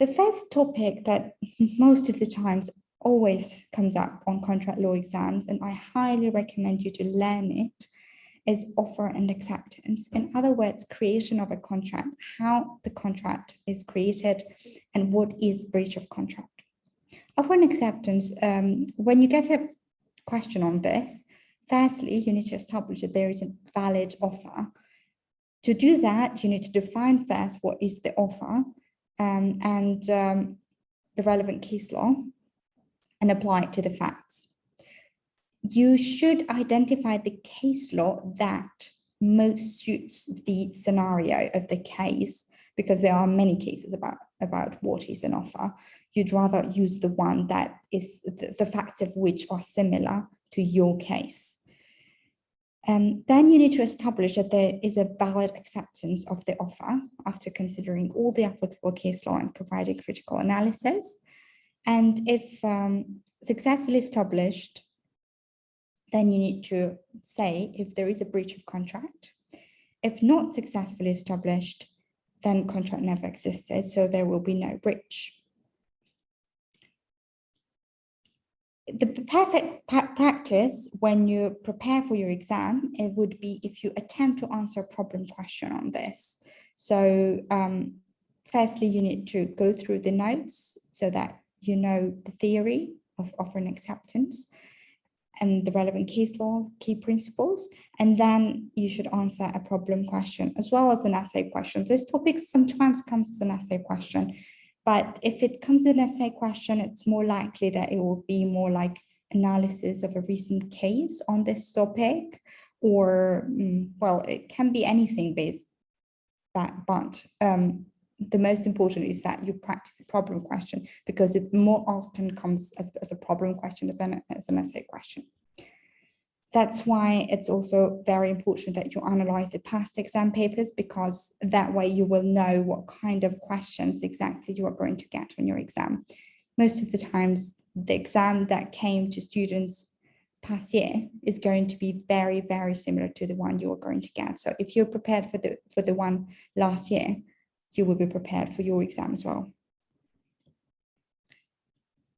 The first topic that most of the times always comes up on contract law exams, and I highly recommend you to learn it, is offer and acceptance. In other words, creation of a contract, how the contract is created, and what is breach of contract. Offer and acceptance, when you get a question on this, firstly, you need to establish that there is a valid offer. To do that, you need to define first what is the offer and the relevant case law and apply it to the facts. You should identify the case law that most suits the scenario of the case, because there are many cases about what is an offer. You'd rather use the one that is the facts of which are similar to your case. Then you need to establish that there is a valid acceptance of the offer after considering all the applicable case law and providing critical analysis. And if successfully established, then you need to say if there is a breach of contract. If not successfully established, then contract never existed, so there will be no breach. The perfect practice when you prepare for your exam, it would be if you attempt to answer a problem question on this. So firstly, you need to go through the notes so that you know the theory of offer and acceptance and the relevant case law, key principles, and then you should answer a problem question as well as an essay question. This topic sometimes comes as an essay question, but if it comes in an essay question, it's more likely that it will be more like analysis of a recent case on this topic, or, well, it can be anything based that, but the most important is that you practice a problem question, because it more often comes as a problem question than as an essay question. That's why it's also very important that you analyze the past exam papers, because that way you will know what kind of questions exactly you are going to get on your exam. Most of the times, the exam that came to students past year is going to be very, very similar to the one you are going to get. So if you're prepared for the one last year, you will be prepared for your exam as well.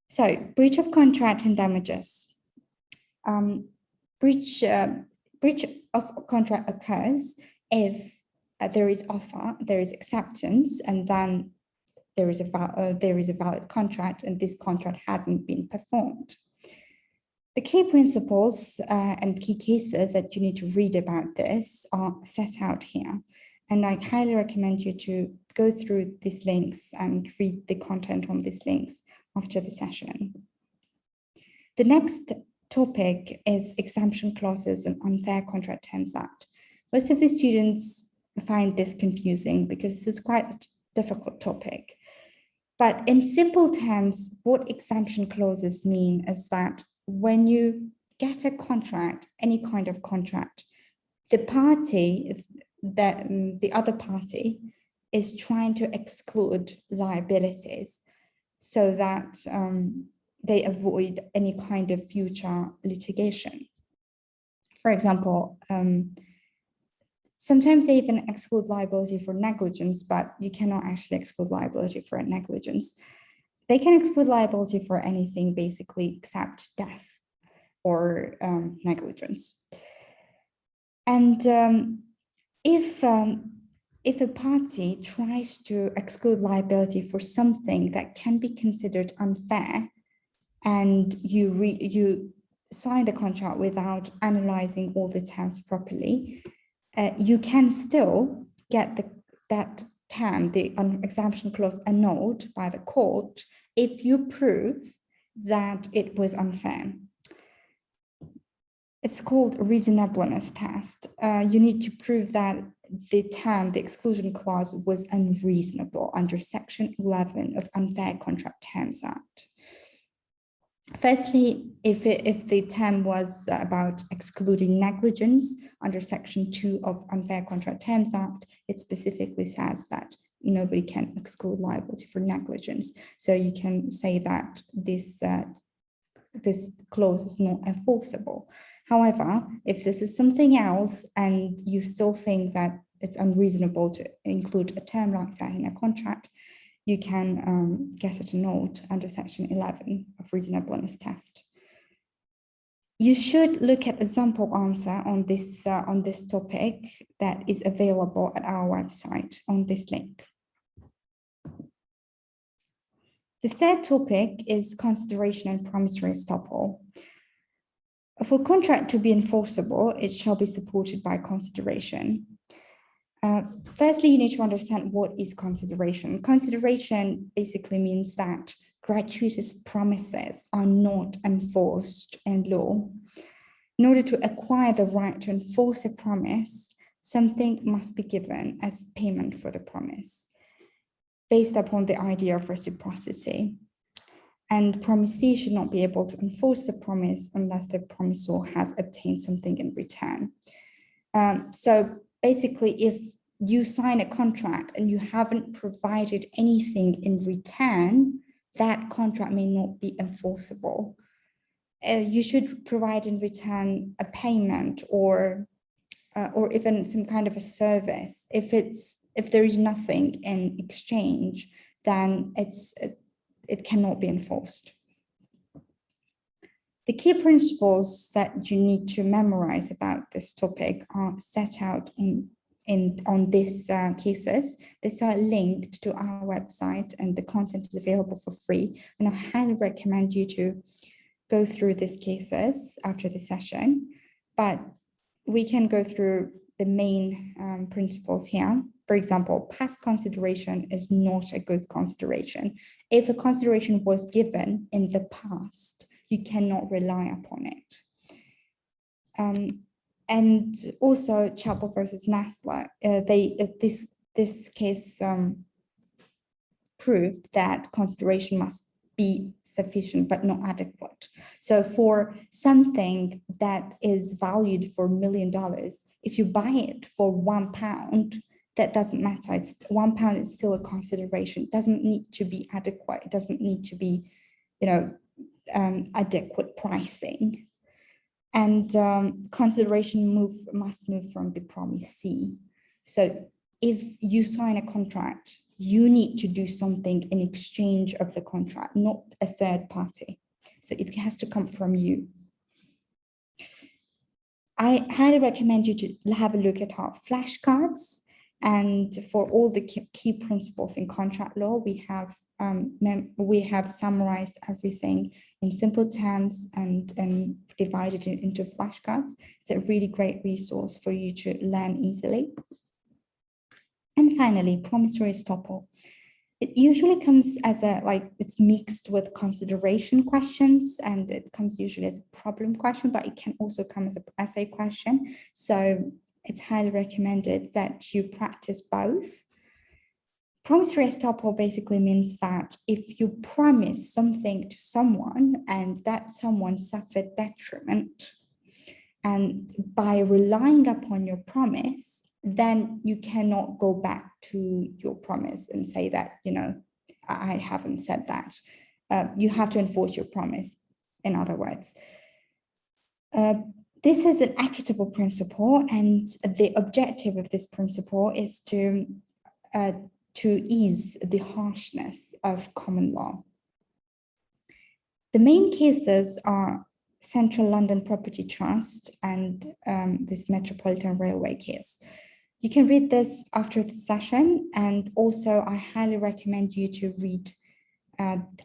So breach of contract and damages. Breach of contract occurs if there is offer, there is acceptance, and then there is a valid contract, and this contract hasn't been performed. The key principles and key cases that you need to read about this are set out here. And I highly recommend you to go through these links and read the content on these links after the session. The next topic is exemption clauses and Unfair Contract Terms Act. Most of the students find this confusing because this is quite a difficult topic. But in simple terms, what exemption clauses mean is that when you get a contract, any kind of contract, the other party is trying to exclude liabilities so that they avoid any kind of future litigation. For example, sometimes they even exclude liability for negligence, but you cannot actually exclude liability for negligence. They can exclude liability for anything basically except death or negligence. And if a party tries to exclude liability for something that can be considered unfair, and you sign the contract without analyzing all the terms properly, you can still get that term, the exemption clause, annulled by the court if you prove that it was unfair. It's called reasonableness test. You need to prove that the exclusion clause was unreasonable under Section 11 of Unfair Contract Terms Act. Firstly, if the term was about excluding negligence under Section 2 of Unfair Contract Terms Act, it specifically says that nobody can exclude liability for negligence. So you can say that this clause is not enforceable. However, if this is something else and you still think that it's unreasonable to include a term like that in a contract, you can get it annulled under section 11 of reasonableness test. You should look at example answer on this topic that is available at our website on this link. The third topic is consideration and promissory estoppel. For contract to be enforceable, it shall be supported by consideration. Firstly, you need to understand what is consideration. Consideration basically means that gratuitous promises are not enforced in law. In order to acquire the right to enforce a promise, something must be given as payment for the promise, based upon the idea of reciprocity. And promisee should not be able to enforce the promise unless the promisor has obtained something in return. So basically, if you sign a contract and you haven't provided anything in return, that contract may not be enforceable. You should provide in return a payment or even some kind of a service. If there is nothing in exchange, then it cannot be enforced. The key principles that you need to memorize about this topic are set out on these cases. These are linked to our website and the content is available for free. And I highly recommend you to go through these cases after the session, but we can go through the main principles here. For example, past consideration is not a good consideration. If a consideration was given in the past, you cannot rely upon it. And also Chappell versus Nassler, this case proved that consideration must be sufficient but not adequate. So for something that is valued for $1 million, if you buy it for £1, that doesn't matter. It's £1 is still a consideration. It doesn't need to be adequate. It doesn't need to be, adequate pricing. And consideration must move from the promisee. So if you sign a contract, you need to do something in exchange of the contract, not a third party. So it has to come from you. I highly recommend you to have a look at our flashcards. And for all the key principles in contract law, we have summarized everything in simple terms and divided it into flashcards. It's a really great resource for you to learn easily. And finally, promissory estoppel. It usually comes as it's mixed with consideration questions, and it comes usually as a problem question, but it can also come as an essay question. So it's highly recommended that you practice both. Promissory estoppel basically means that if you promise something to someone and that someone suffered detriment, and by relying upon your promise, then you cannot go back to your promise and say that, I haven't said that. You have to enforce your promise, in other words. This is an equitable principle, and the objective of this principle is to ease the harshness of common law. The main cases are Central London Property Trust and this Metropolitan Railway case. You can read this after the session, and also I highly recommend you to read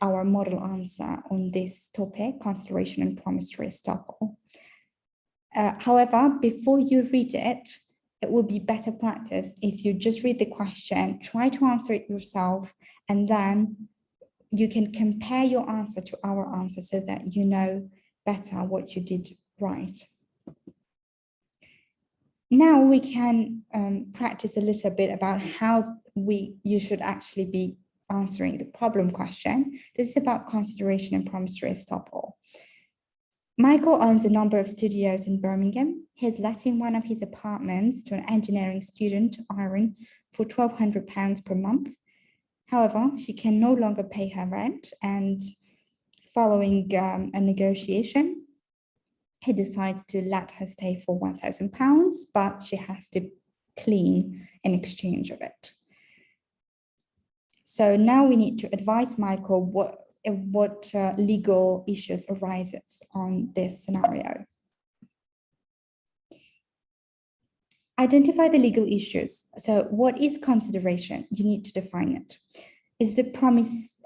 our model answer on this topic, consideration and promissory estoppel. However, before you read it, it will be better practice if you just read the question, try to answer it yourself, and then you can compare your answer to our answer so that you know better what you did right. Now we can practice a little bit about how you should actually be answering the problem question. This is about consideration and promissory estoppel. Michael owns a number of studios in Birmingham. He's letting one of his apartments to an engineering student, Irene, for £1,200 per month. However, she can no longer pay her rent, and following a negotiation, he decides to let her stay for £1,000, but she has to clean in exchange of it. So now we need to advise Michael what legal issues arises on this scenario. Identify the legal issues. So what is consideration? You need to define it. Is the promise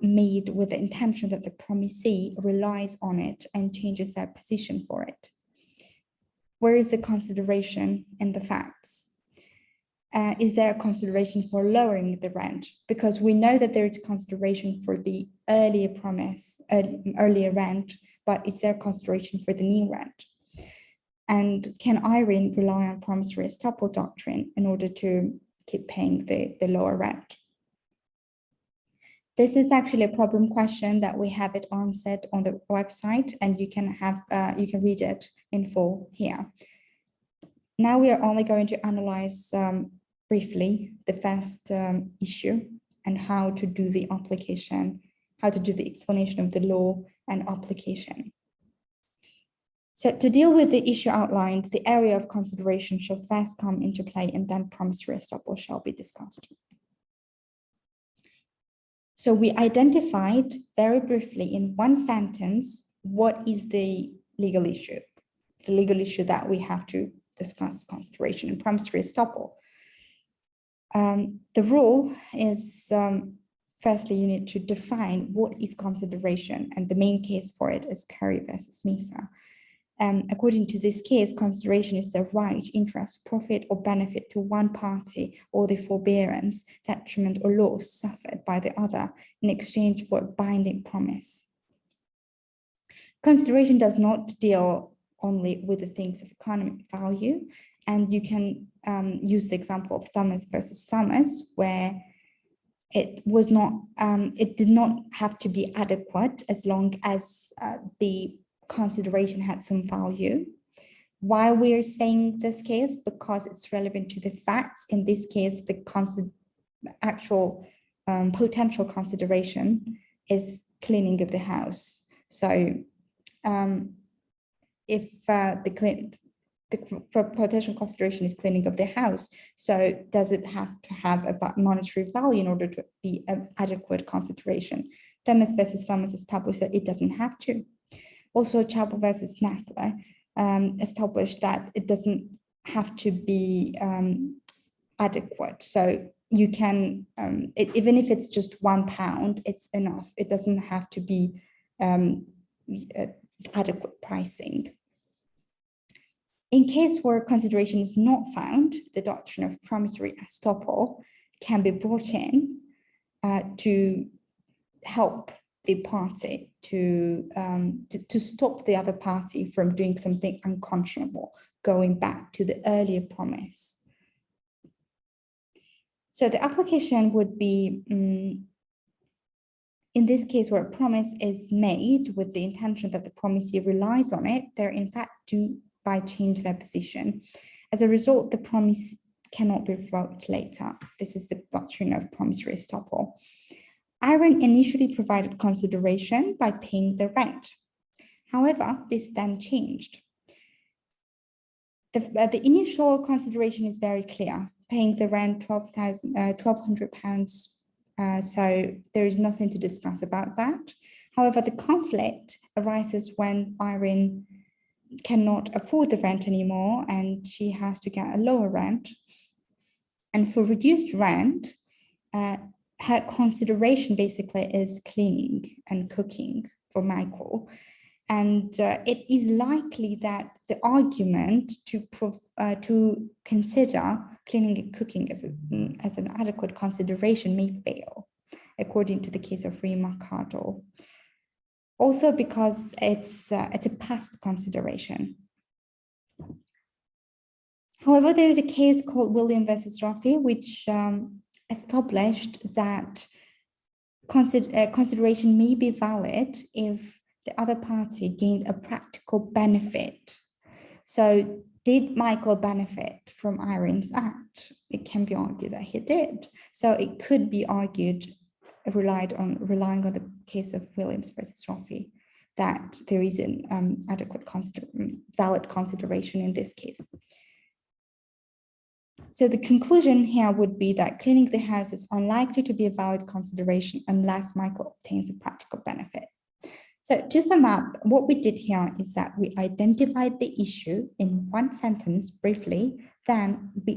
made with the intention that the promisee relies on it and changes their position for it? Where is the consideration in the facts? Is there a consideration for lowering the rent? Because we know that there is consideration for the earlier promise, earlier rent, but is there consideration for the new rent? And can Irene rely on promissory estoppel doctrine in order to keep paying the lower rent? This is actually a problem question that we have it answered on the website, and you can read it in full here. Now we are only going to analyze briefly the first issue and how to do the application, how to do the explanation of the law and application. So to deal with the issue outlined, the area of consideration shall first come into play, and then promissory estoppel shall be discussed. So we identified very briefly in one sentence what is the legal issue that we have to discuss consideration in promissory estoppel. The rule is, firstly, you need to define what is consideration, and the main case for it is Curry versus Mesa. According to this case, consideration is the right, interest, profit, or benefit to one party, or the forbearance, detriment, or loss suffered by the other in exchange for a binding promise. Consideration does not deal only with the things of economic value, and you can use the example of Thomas versus Thomas, where it did not have to be adequate as long as the consideration had some value. Why we're saying this case? Because it's relevant to the facts. In this case, the actual potential consideration is cleaning of the house. So if the potential consideration is cleaning of the house, so does it have to have a monetary value in order to be an adequate consideration? Thomas versus Thomas established that it doesn't have to. Also, Chapel versus Nestle established that it doesn't have to be adequate. So you can, even if it's just £1, it's enough. It doesn't have to be adequate pricing. In case where consideration is not found, the doctrine of promissory estoppel can be brought in to help the party to stop the other party from doing something unconscionable, going back to the earlier promise. So the application would be, in this case where a promise is made with the intention that the promisee relies on it, they're in fact do by change their position. As a result, the promise cannot be revoked later. This is the doctrine of promissory estoppel. Irene initially provided consideration by paying the rent. However, this then changed. The initial consideration is very clear, paying the rent £1,200. So there is nothing to discuss about that. However, the conflict arises when Irene cannot afford the rent anymore and she has to get a lower rent. And for reduced rent, her consideration basically is cleaning and cooking for Michael. And it is likely that the argument to consider cleaning and cooking as an adequate consideration may fail, according to the case of Mercado. Also because it's a past consideration. However, there is a case called William versus Rafi, which established that consideration may be valid if the other party gained a practical benefit. So did Michael benefit from Irene's act? It can be argued that he did. So it could be argued, relying on the case of Williams versus Rafi, that there is an adequate valid consideration in this case. So the conclusion here would be that cleaning the house is unlikely to be a valid consideration unless Michael obtains a practical benefit. So to sum up, what we did here is that we identified the issue in one sentence briefly, then we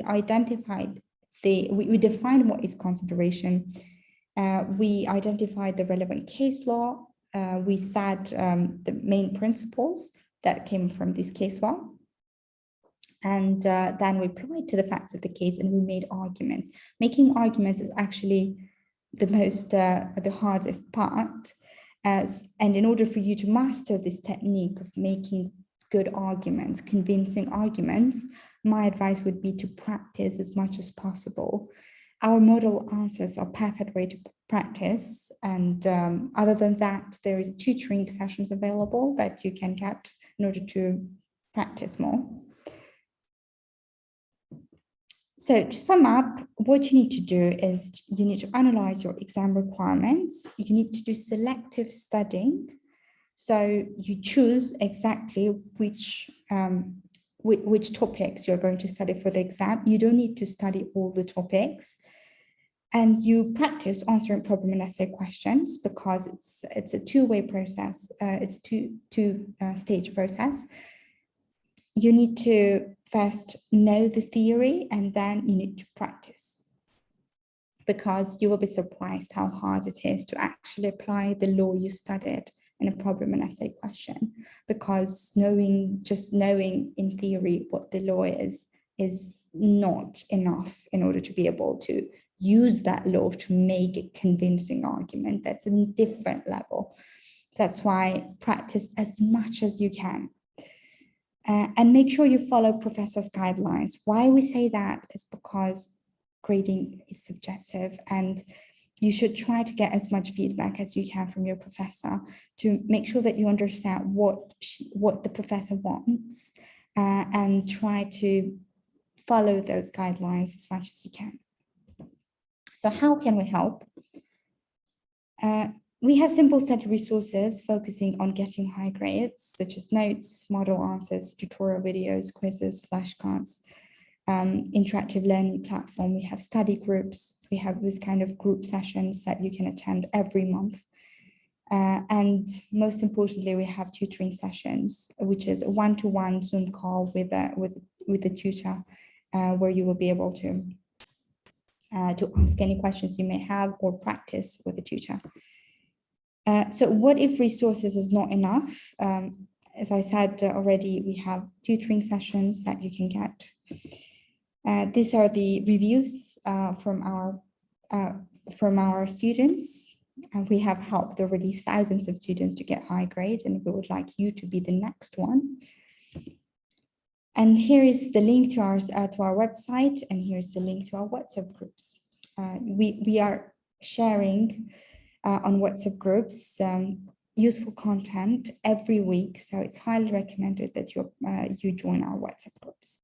defined what is consideration, we identified the relevant case law, we said the main principles that came from this case law, and then we applied to the facts of the case and we made arguments. Making arguments is actually the hardest part. And in order for you to master this technique of making good arguments, convincing arguments, my advice would be to practice as much as possible. Our model answers are a perfect way to practice. And other than that, there is tutoring sessions available that you can get in order to practice more. So to sum up, what you need to do is you need to analyze your exam requirements. You need to do selective studying. So you choose exactly which topics you're going to study for the exam. You don't need to study all the topics. And you practice answering problem and essay questions because it's a two-way process. It's a two-stage process. You need to first know the theory and then you need to practice, because you will be surprised how hard it is to actually apply the law you studied in a problem and essay question, because just knowing in theory what the law is not enough in order to be able to use that law to make a convincing argument. That's a different level. That's why practice as much as you can. And make sure you follow professor's guidelines. Why we say that is because grading is subjective and you should try to get as much feedback as you can from your professor to make sure that you understand what the professor wants and try to follow those guidelines as much as you can. So how can we help? We have simple study resources focusing on getting high grades, such as notes, model answers, tutorial videos, quizzes, flashcards, interactive learning platform. We have study groups. We have this kind of group sessions that you can attend every month. And most importantly, we have tutoring sessions, which is a one-to-one Zoom call with a tutor, where you will be able to ask any questions you may have or practice with a tutor. So what if resources is not enough? As I said already, we have tutoring sessions that you can get. These are the reviews from our students. We have helped already thousands of students to get high grade, and we would like you to be the next one. And here is the link to our website, and here's the link to our WhatsApp groups. We are sharing on WhatsApp groups useful content every week, so it's highly recommended that you join our WhatsApp groups.